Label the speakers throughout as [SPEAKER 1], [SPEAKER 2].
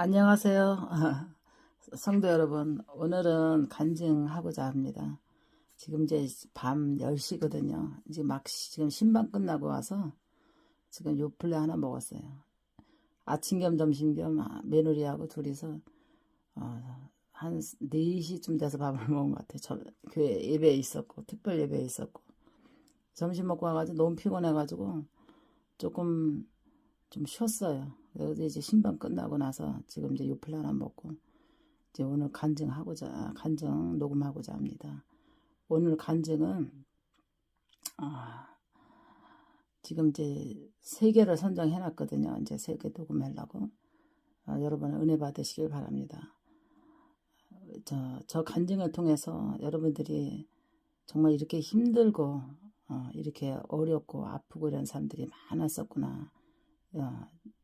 [SPEAKER 1] 안녕하세요. 성도 여러분, 오늘은 간증하고자 합니다. 지금 이제 밤 10시거든요. 이제 막 지금 신방 끝나고 와서 지금 요플레 하나 먹었어요. 아침 겸 점심 겸 며느리하고 둘이서 한 4시쯤 돼서 밥을 먹은 것 같아요. 교회 예배에 있었고, 특별 예배에 있었고. 점심 먹고 와가지고 너무 피곤해가지고 조금 좀 쉬었어요. 그래서 이제 신방 끝나고 나서 지금 이제 요플레 하나 먹고 이제 오늘 간증 녹음하고자 합니다. 오늘 간증은 지금 이제 3개를 선정해 놨거든요. 이제 3개 녹음하려고 여러분 은혜 받으시길 바랍니다. 저 간증을 통해서 여러분들이 정말 이렇게 힘들고 이렇게 어렵고 아프고 이런 사람들이 많았었구나.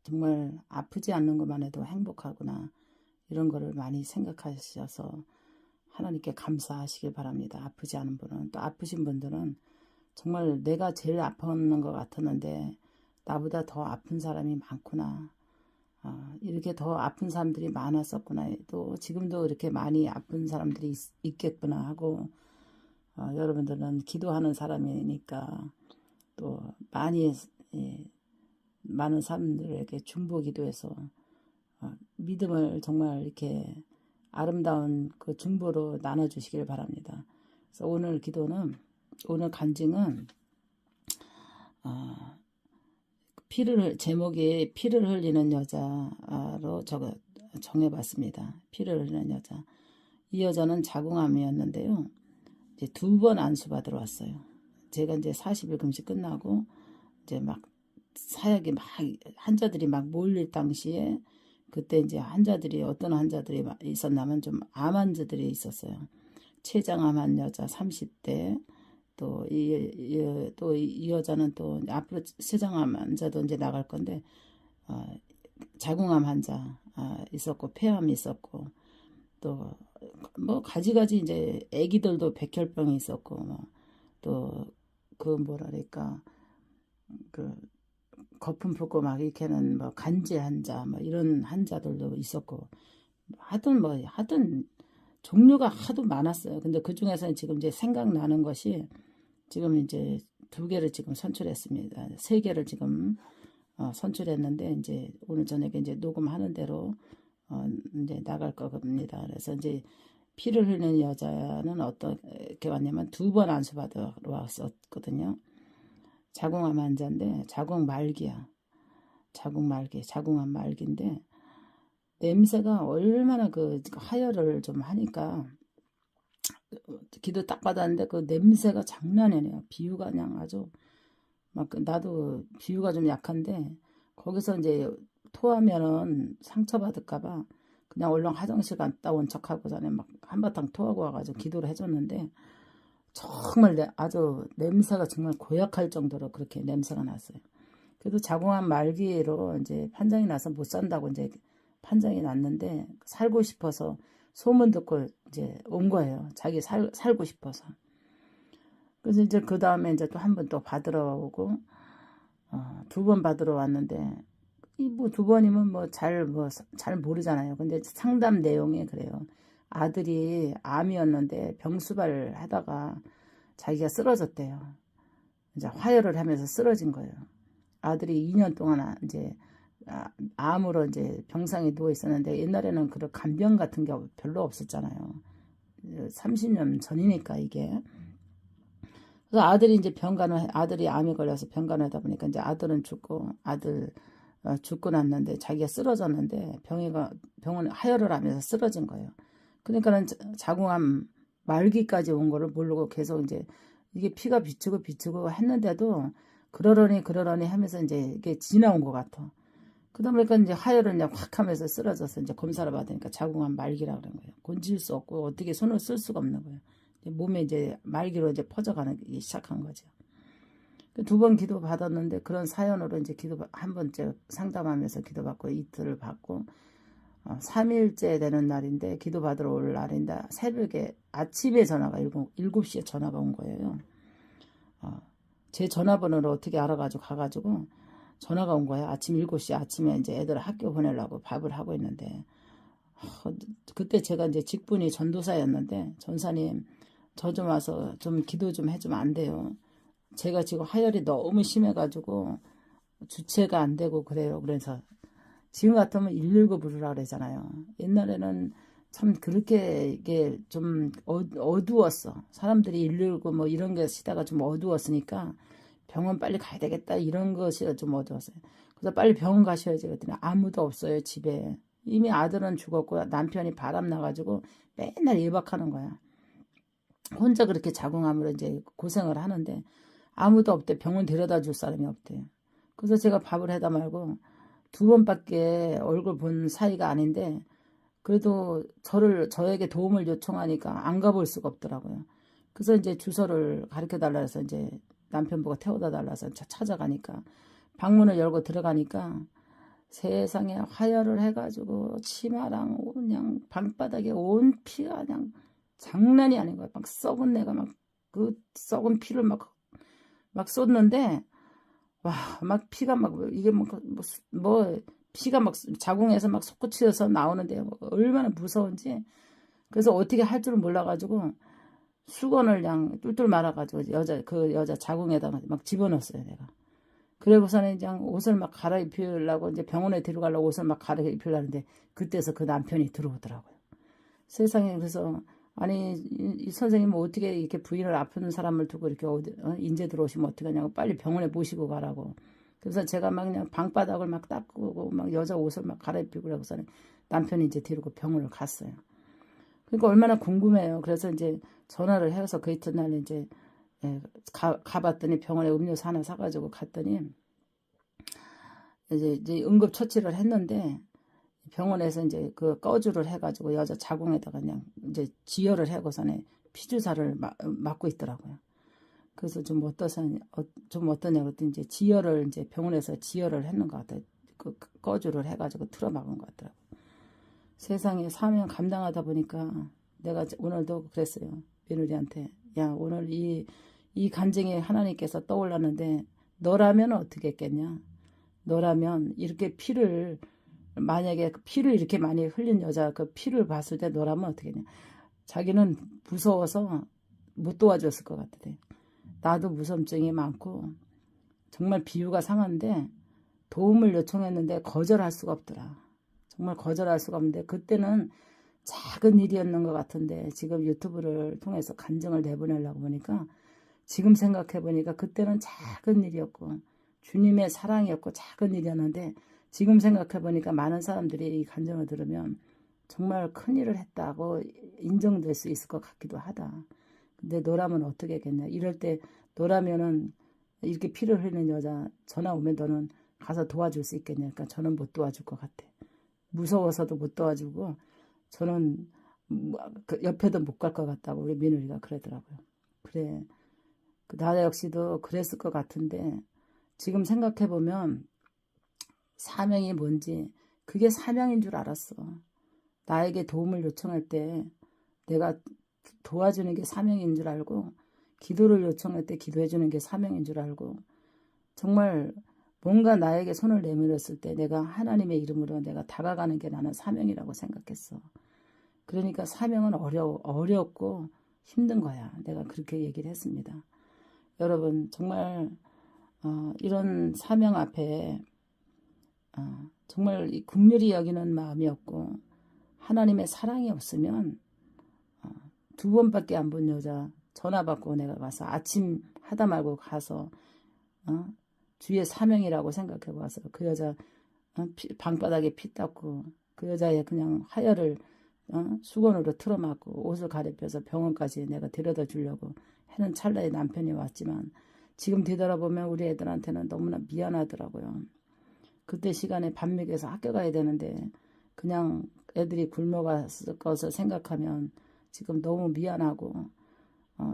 [SPEAKER 1] 정말 아프지 않는 것만 해도 행복하구나. 이런 거를 많이 생각하셔서 하나님께 감사하시길 바랍니다. 아프지 않은 분은. 또 아프신 분들은 정말 내가 제일 아팠는 것 같았는데 나보다 더 아픈 사람이 많구나. 이렇게 더 아픈 사람들이 많았었구나. 또 지금도 이렇게 많이 아픈 사람들이 있겠구나 하고 여러분들은 기도하는 사람이니까 또 많은 사람들에게 중보 기도해서 믿음을 정말 이렇게 아름다운 그 중보로 나눠주시길 바랍니다. 그래서 오늘 간증은 제목이 피를 흘리는 여자로 정해봤습니다. 피를 흘리는 여자. 이 여자는 자궁암이었는데요. 이제 2번 안수 받으러 왔어요. 제가 이제 40일 금식 끝나고 이제 막 사역이 막 환자들이 막 몰릴 당시에 그때 이제 어떤 환자들이 있었냐면 좀 암 환자들이 있었어요. 췌장암 여자 30대 또 이 여자는 또 앞으로 췌장암 환자도 이제 나갈 건데 자궁암 환자 있었고 폐암이 있었고 또 뭐 가지가지 이제 아기들도 백혈병이 있었고 또 그 뭐랄까 그 거품 붓고 막 이렇게는 뭐 간질 환자 뭐 이런 환자들도 있었고 하여튼 종류가 하도 많았어요. 근데 그 중에서는 지금 이제 생각나는 것이 지금 이제 2개를 지금 선출했습니다. 3개를 지금 선출했는데 이제 오늘 저녁에 이제 녹음하는 대로 이제 나갈 겁니다. 그래서 이제 피를 흘리는 여자는 어떻게 왔냐면 2번 안수 받으러 왔었거든요. 자궁암 환자인데 자궁암 말기인데 냄새가 얼마나 그 하혈을 좀 하니까 기도 딱 받았는데 그 냄새가 장난이 아니에요. 비유가 그냥 아주 막 나도 비유가 좀 약한데 거기서 이제 토하면은 상처받을까봐 그냥 얼른 화장실 갔다 온 척하고 전에 막 한바탕 토하고 와가지고 기도를 해줬는데 정말 아주 냄새가 정말 고약할 정도로 그렇게 냄새가 났어요. 그래도 자궁암 말기로 이제 판정이 나서 못 산다고 이제 판정이 났는데 살고 싶어서 소문 듣고 이제 온 거예요. 자기 살고 싶어서. 그래서 이제 그 다음에 이제 또 한 번 또 받으러 오고 2번 받으러 왔는데 이 뭐 2번이면 잘 모르잖아요. 근데 상담 내용이 그래요. 아들이 암이었는데 병수발 하다가 자기가 쓰러졌대요. 이제 화혈을 하면서 쓰러진 거예요. 아들이 2년 동안 이제 암으로 이제 병상에 누워 있었는데 옛날에는 그런 간병 같은 게 별로 없었잖아요. 30년 전이니까 이게. 그래서 아들이 암에 걸려서 병간을 하다 보니까 이제 아들은 죽고 났는데 자기가 쓰러졌는데 병원에 하혈을 하면서 쓰러진 거예요. 그러니까는 자궁암 말기까지 온 거를 모르고 계속 이제 이게 피가 비치고 했는데도 그러려니 하면서 이제 이게 지나온 것 같아. 그러다 보니까 이제 하혈을 그냥 확 하면서 쓰러져서 이제 검사를 받으니까 자궁암 말기라 그런 거예요. 건질 수 없고 어떻게 손을 쓸 수가 없는 거예요. 몸에 이제 말기로 이제 퍼져가기 시작한 거죠. 2번 기도 받았는데 그런 사연으로 이제 한 번째 상담하면서 기도 받고 이틀을 받고 3일째 되는 날인데 기도 받으러 올 날인데 새벽에 아침에 전화가 7시에 전화가 온 거예요. 제 전화번호를 어떻게 알아가지고 가가지고 전화가 온 거야. 아침 7시 아침에 이제 애들 학교 보내려고 밥을 하고 있는데, 그때 제가 이제 직분이 전도사였는데, 전사님, 저 좀 와서 좀 기도 좀 해주면 안 돼요. 제가 지금 하혈이 너무 심해가지고 주체가 안 되고 그래요. 그래서 지금 같으면 119 부르라 그러잖아요. 옛날에는 참 그렇게 이게 좀 어두웠어. 사람들이 119 뭐 이런 게 시다가 좀 어두웠으니까 병원 빨리 가야 되겠다 이런 것이 좀 어두웠어요. 그래서 빨리 병원 가셔야지 그랬더니 아무도 없어요 집에. 이미 아들은 죽었고 남편이 바람 나가지고 맨날 예박하는 거야. 혼자 그렇게 자궁암으로 이제 고생을 하는데 아무도 없대. 병원 데려다 줄 사람이 없대. 그래서 제가 밥을 해다 말고 2번밖에 얼굴 본 사이가 아닌데 그래도 저에게 도움을 요청하니까 안 가볼 수가 없더라고요. 그래서 이제 주소를 가르쳐 달라 해서 이제 남편보고 태워다 달라서 찾아가니까 방문을 열고 들어가니까 세상에 화열을 해가지고 치마랑 그냥 방바닥에 온 피가 그냥 장난이 아닌 거야. 막 썩은 내가 막 그 썩은 피를 막 쏟는데 와, 막 피가 막 이게 뭐 피가 막 자궁에서 막 솟구치어서 나오는데 얼마나 무서운지. 그래서 어떻게 할 줄을 몰라가지고 수건을 그냥 뚫뚫 말아가지고 그 여자 자궁에다가 막 집어넣었어요 내가. 그러고서는 그냥 옷을 막 갈아입히려고 이제 병원에 데려가려고 옷을 막 갈아입히려는데 그때서 그 남편이 들어오더라고요. 세상에. 그래서 아니 이 선생님 어떻게 이렇게 부인을 아픈 사람을 두고 이렇게 인제 들어오시면 어떻게 하냐고 빨리 병원에 모시고 가라고. 그래서 제가 막 그냥 방바닥을 막 닦고 막 여자 옷을 막 갈아입히고 그러고서는 남편이 이제 데리고 병원을 갔어요. 그러니까 얼마나 궁금해요. 그래서 이제 전화를 해서 그 이튿날 이제 가봤더니 병원에 음료수 하나 사가지고 갔더니 이제 응급처치를 했는데 병원에서 이제 그 꺼주를 해가지고 여자 자궁에다가 그냥 이제 지혈을 하고서는 피주사를 맞고 있더라고요. 그래서 좀 어떠냐 그랬더니 이제 지혈을 이제 병원에서 지혈을 했는 것 같아요. 그 꺼주를 해가지고 틀어막은 것 같더라고요. 세상에 사명 감당하다 보니까 내가 오늘도 그랬어요. 며느리한테 야 오늘 이 간증이 하나님께서 떠올랐는데 너라면 어떻게 했겠냐. 너라면 이렇게 만약에 피를 이렇게 많이 흘린 여자 그 피를 봤을 때 너라면 어떻게 했냐. 자기는 무서워서 못 도와줬을 것 같아. 나도 무섬증이 많고 정말 비유가 상한데 도움을 요청했는데 거절할 수가 없더라. 정말 거절할 수가 없는데 그때는 작은 일이었는 것 같은데 지금 유튜브를 통해서 간증을 내보내려고 보니까 지금 생각해 보니까 그때는 작은 일이었고 주님의 사랑이었고 작은 일이었는데 지금 생각해 보니까 많은 사람들이 이 간증을 들으면 정말 큰일을 했다고 인정될 수 있을 것 같기도 하다. 근데 너라면 어떻게 했겠냐. 이럴 때 너라면은 이렇게 피를 흘리는 여자 전화 오면 너는 가서 도와줄 수 있겠냐. 그러니까 저는 못 도와줄 것 같아. 무서워서도 못 도와주고 저는 그 옆에도 못 갈 것 같다고 우리 며느리가 그러더라고요. 그래. 나 역시도 그랬을 것 같은데 지금 생각해보면 사명이 뭔지 그게 사명인 줄 알았어. 나에게 도움을 요청할 때 내가 도와주는 게 사명인 줄 알고 기도를 요청할 때 기도해주는 게 사명인 줄 알고 정말 뭔가 나에게 손을 내밀었을 때 내가 하나님의 이름으로 내가 다가가는 게 나는 사명이라고 생각했어. 그러니까 사명은 어렵고 힘든 거야. 내가 그렇게 얘기를 했습니다. 여러분 정말 이런 사명 앞에 정말 긍휼히 여기는 마음이었고 하나님의 사랑이 없으면 2번밖에 안 본 여자 전화 받고 내가 가서 아침 하다 말고 가서 주의 사명이라고 생각해 봐서 그 여자 방바닥에 피 닦고 그 여자의 그냥 하혈을 수건으로 틀어막고 옷을 가리펴서 병원까지 내가 데려다 주려고 하는 찰나에 남편이 왔지만 지금 되돌아보면 우리 애들한테는 너무나 미안하더라고요. 그때 시간에 밥 먹여서 학교 가야 되는데 그냥 애들이 굶어갔을 것을 생각하면 지금 너무 미안하고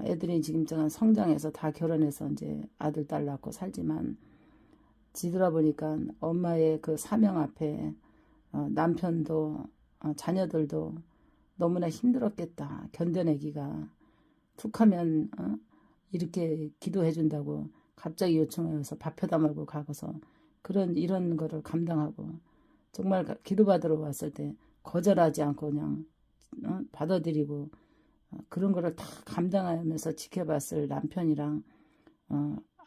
[SPEAKER 1] 애들이 지금 성장해서 다 결혼해서 이제 아들 딸 낳고 살지만 뒤돌아보니까 엄마의 그 사명 앞에 남편도 자녀들도 너무나 힘들었겠다. 견뎌내기가 툭하면 이렇게 기도해 준다고 갑자기 요청해서 밥 해다 말고 가고서 이런 거를 감당하고 정말 기도받으러 왔을 때 거절하지 않고 그냥 받아들이고 그런 거를 다 감당하면서 지켜봤을 남편이랑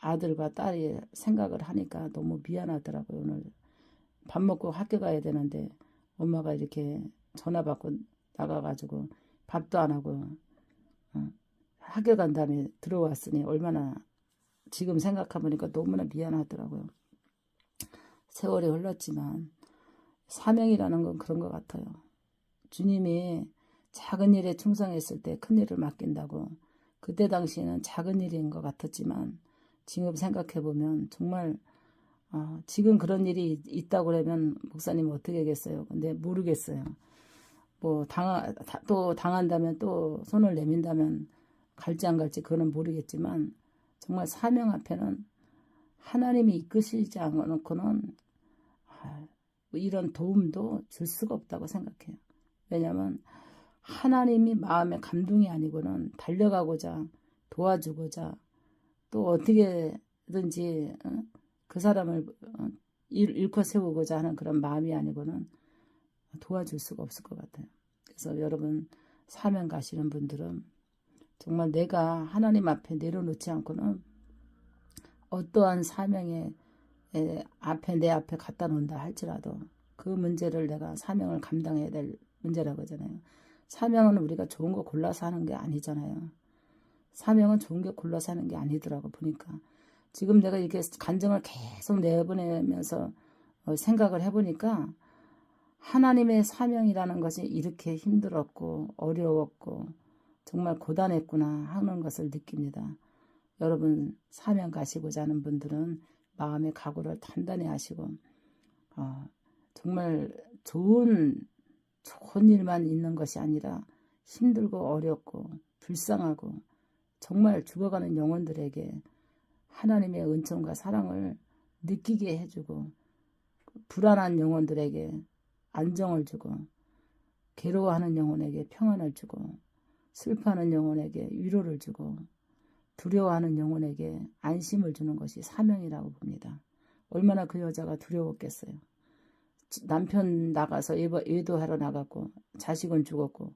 [SPEAKER 1] 아들과 딸이 생각을 하니까 너무 미안하더라고요. 오늘 밥 먹고 학교 가야 되는데 엄마가 이렇게 전화 받고 나가가지고 밥도 안 하고 학교 간 다음에 들어왔으니 얼마나 지금 생각해보니까 너무나 미안하더라고요. 세월이 흘렀지만 사명이라는 건 그런 것 같아요. 주님이 작은 일에 충성했을 때 큰 일을 맡긴다고 그때 당시에는 작은 일인 것 같았지만 지금 생각해보면 정말 지금 그런 일이 있다고 그러면 목사님 어떻게 하겠어요? 근데 모르겠어요. 뭐 또 당한다면 또 손을 내민다면 갈지 안 갈지 그거는 모르겠지만 정말 사명 앞에는 하나님이 이끄시지 않고는 이런 도움도 줄 수가 없다고 생각해요. 왜냐하면 하나님이 마음의 감동이 아니고는 달려가고자 도와주고자 또 어떻게든지 그 사람을 일으켜 세우고자 하는 그런 마음이 아니고는 도와줄 수가 없을 것 같아요. 그래서 여러분 사명 가시는 분들은 정말 내가 하나님 앞에 내려놓지 않고는 어떠한 사명에 내 앞에 갖다 놓는다 할지라도 그 문제를 내가 사명을 감당해야 될 문제라고 하잖아요. 사명은 우리가 좋은 거 골라서 하는 게 아니잖아요. 사명은 좋은 게 골라서 하는 게 아니더라고 보니까. 지금 내가 이렇게 간증을 계속 내보내면서 생각을 해보니까 하나님의 사명이라는 것이 이렇게 힘들었고 어려웠고 정말 고단했구나 하는 것을 느낍니다. 여러분 사명 가시고자 하는 분들은 마음의 각오를 단단히 하시고 정말 좋은 일만 있는 것이 아니라 힘들고 어렵고 불쌍하고 정말 죽어가는 영혼들에게 하나님의 은총과 사랑을 느끼게 해주고 불안한 영혼들에게 안정을 주고 괴로워하는 영혼에게 평안을 주고 슬퍼하는 영혼에게 위로를 주고 두려워하는 영혼에게 안심을 주는 것이 사명이라고 봅니다. 얼마나 그 여자가 두려웠겠어요. 남편 나가서 외도하러 나갔고 자식은 죽었고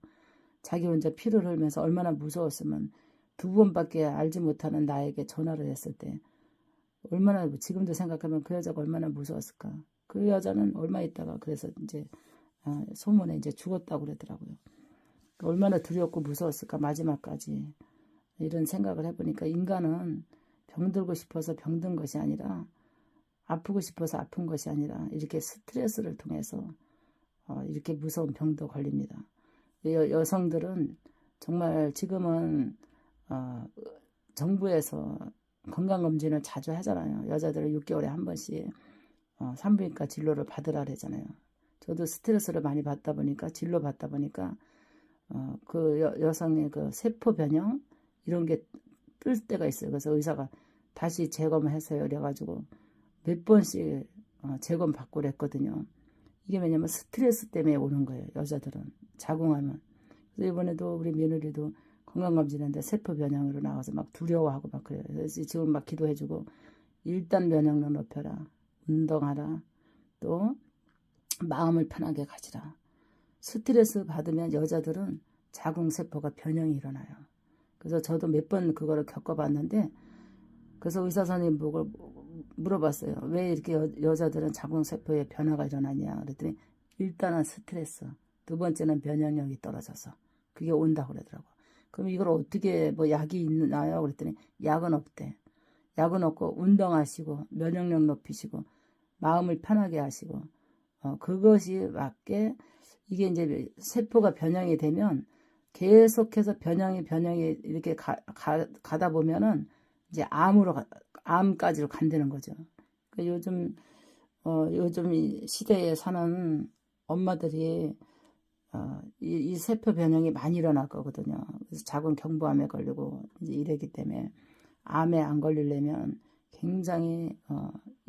[SPEAKER 1] 자기 혼자 피를 흘면서 얼마나 무서웠으면 2번밖에 알지 못하는 나에게 전화를 했을 때 얼마나 지금도 생각하면 그 여자가 얼마나 무서웠을까. 그 여자는 얼마 있다가 그래서 이제 소문에 이제 죽었다고 그러더라고요. 얼마나 두렵고 무서웠을까 마지막까지. 이런 생각을 해보니까 인간은 병들고 싶어서 병든 것이 아니라 아프고 싶어서 아픈 것이 아니라 이렇게 스트레스를 통해서 이렇게 무서운 병도 걸립니다. 여성들은 정말 지금은 정부에서 건강검진을 자주 하잖아요. 여자들은 6개월에 한 번씩 산부인과 진료를 받으라 그러잖아요. 저도 스트레스를 많이 받다 보니까 진료 받다 보니까 그 여성의 그 세포 변형 이런 게 뜰 때가 있어요. 그래서 의사가 다시 재검해서요. 그래가지고 몇 번씩 재검 받고 그랬거든요. 이게 왜냐면 스트레스 때문에 오는 거예요. 여자들은 자궁하면. 그래서 이번에도 우리 며느리도 건강검진했는데 세포 변형으로 나와서 막 두려워하고 막 그래요. 그래서 지금 막 기도해주고 일단 면역력 높여라. 운동하라. 또 마음을 편하게 가지라. 스트레스 받으면 여자들은 자궁세포가 변형이 일어나요. 그래서 저도 몇 번 그거를 겪어봤는데 그래서 의사 선생님 보고 물어봤어요. 왜 이렇게 여자들은 자궁세포에 변화가 일어나냐 그랬더니 일단은 스트레스, 2번째는 면역력이 떨어져서 그게 온다고 그러더라고. 그럼 이걸 어떻게 뭐 약이 있나요? 그랬더니 약은 없대. 약은 없고 운동하시고 면역력 높이시고 마음을 편하게 하시고 그것이 맞게 이게 이제 세포가 변형이 되면 계속해서 변형이 이렇게 가다 보면은 이제 암까지로 간다는 거죠. 그러니까 요즘 이 시대에 사는 엄마들이 이 세포 변형이 많이 일어날 거거든요. 그래서 자궁 경부암에 걸리고 이제 이러기 때문에 암에 안 걸리려면 굉장히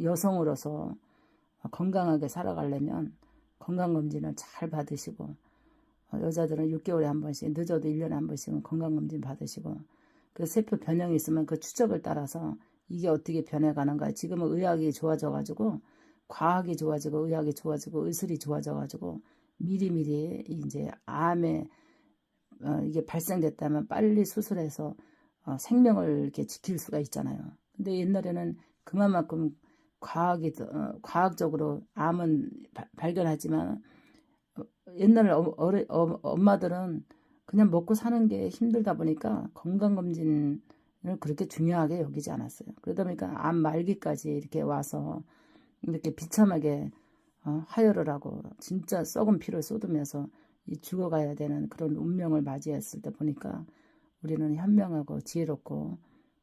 [SPEAKER 1] 여성으로서 건강하게 살아가려면 건강검진을 잘 받으시고 여자들은 6개월에 한 번씩 늦어도 1년에 한 번씩은 건강검진 받으시고 그 세포 변형이 있으면 그 추적을 따라서 이게 어떻게 변해가는가 지금은 의학이 좋아져가지고 과학이 좋아지고 의학이 좋아지고 의술이 좋아져가지고 미리미리 이제 암에 이게 발생됐다면 빨리 수술해서 생명을 이렇게 지킬 수가 있잖아요. 근데 옛날에는 그만큼 과학적으로 암은 발견하지만 옛날 엄마들은 그냥 먹고 사는 게 힘들다 보니까 건강검진을 그렇게 중요하게 여기지 않았어요. 그러다 보니까 암 말기까지 이렇게 와서 이렇게 비참하게 하혈을 하고 진짜 썩은 피를 쏟으면서 죽어가야 되는 그런 운명을 맞이했을 때 보니까 우리는 현명하고 지혜롭고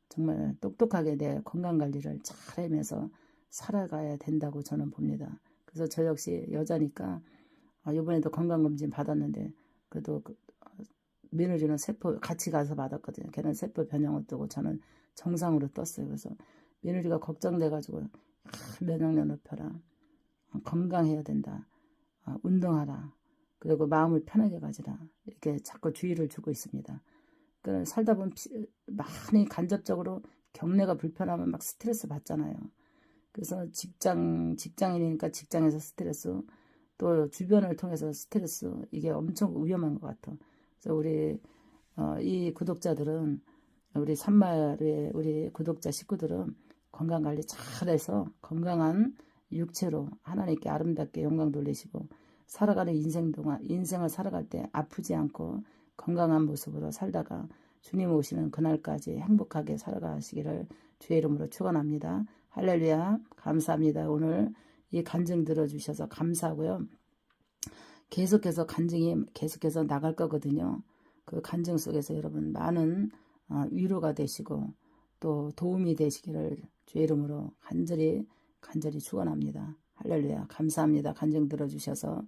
[SPEAKER 1] 정말 똑똑하게 내 건강관리를 잘 하면서 살아가야 된다고 저는 봅니다. 그래서 저 역시 여자니까 이번에도 건강검진 받았는데 그래도 며느리는 세포 같이 가서 받았거든요. 걔는 세포 변형을 뜨고 저는 정상으로 떴어요. 그래서 며느리가 걱정돼가지고 면역력 높여라. 건강해야 된다. 운동하라. 그리고 마음을 편하게 가지라. 이렇게 자꾸 주의를 주고 있습니다. 살다 보면 많이 간접적으로 경내가 불편하면 막 스트레스 받잖아요. 그래서 직장인이니까 직장에서 스트레스, 또 주변을 통해서 스트레스, 이게 엄청 위험한 것 같아. 그래서 우리 이 구독자들은 우리 산마을의 우리 구독자 식구들은 건강관리 잘해서 건강한 육체로 하나님께 아름답게 영광 돌리시고 살아가는 인생을 살아갈 때 아프지 않고 건강한 모습으로 살다가 주님 오시는 그날까지 행복하게 살아가시기를 주의 이름으로 축원합니다. 할렐루야. 감사합니다. 오늘 이 간증 들어주셔서 감사하고요. 계속해서 간증이 계속해서 나갈 거거든요. 그 간증 속에서 여러분 많은 위로가 되시고 또 도움이 되시기를 주의 이름으로 간절히 축원합니다. 할렐루야. 감사합니다. 간증 들어주셔서.